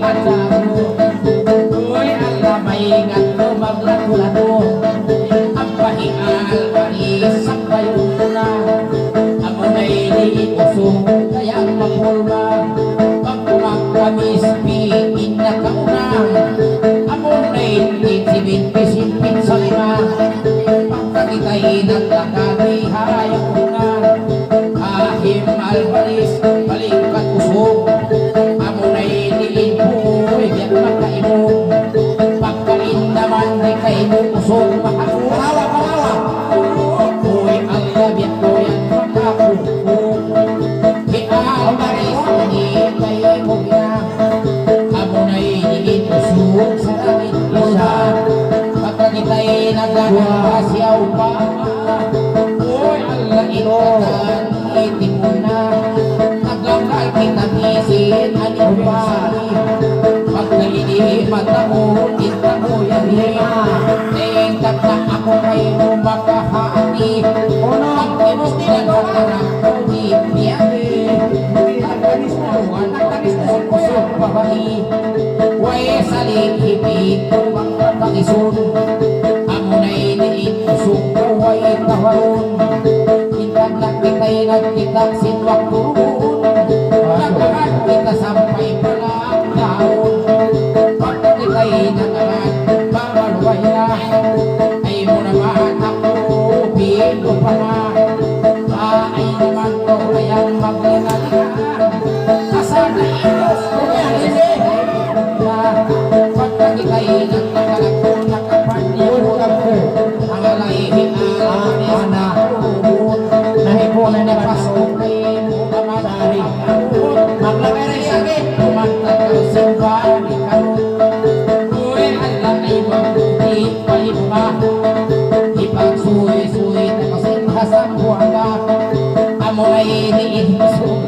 pacamu. Uy Allah maingat lo maglato-lato. Ang pahingal maris ang bayuna. Amo na iniusong kayang mapulma. Pag kumakamis piin na kauna. Amo na inisipin sa lima. Pagkakitay ng lakami hayuna. Ahim albaris balikat usong. Amo na iniin buhay yan makaimong. Pagkain naman di kaimong usong makakurawa. Uy Allah biyak ko yan makakukuk. Albaris ini kaimong yan. Amo na iniin usong sa langit isa. Pagkakitay nagkakasiyaw pa. Uy Allah ikatan itim mo na. Nagkakal kita misin aning pa. Pagkaini mata mo kita mo yan lima. Tingkat na ako kayo makahati. Pagkinos na nagkakanak ko di biyari. Nagkanis na kusok babae. Way saling hipit ang katakisun. Amo na iniin kusok kaway kawaron. Kita'y nagkita sinwak turun. Nagkakan kita sampai palang daon. Pagka kita'y nagaman mamalway na. Ay mo naman ako pino pa na. Ay naman ko kayang maglinalihan. Kasana inos ko pagka kita'y nagkakalak ko nakapanyo. Ang alaihin na na napasok kayo kamadari maglabere sakit kumantagaw simbahan ikaw. Uy Allah ay mabuti palima ipagsuwi-suwi na kasinhasang buwaga. Amo ay iniinusog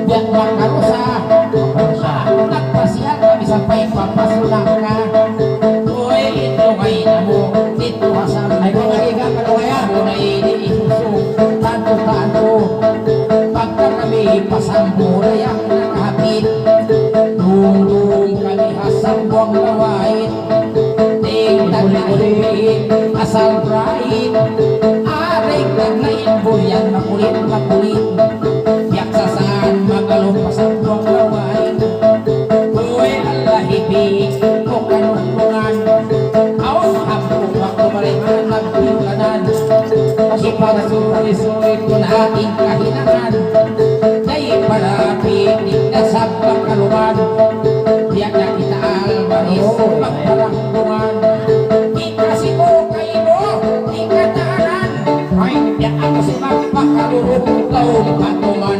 yan makarusa nagpasyan kami sampay papasulang ka. Uy ito kay namo dito hasang ay kumagiga kalawaya. Amo na iniinusog tanto pagka kami pasamburay ang nakahapit. Nung kami hasambong lawait. Tingnan na ibig asal bright. Aring naglain buyan makulit. Biyak sa saan magalong pasambong lawait. Uy Allah ibig o kanungan. Aos hapong makumarihan nagpilkanan. Ipagsuwi-suwi ko na ating kahinangan. Dahil palapitin na sa pagkaluman. Diyan na kita albaris pagpalangkungan. Ikasi ko kayo ikatahanan. Ay diyan ako si magpakalurong taong patuman.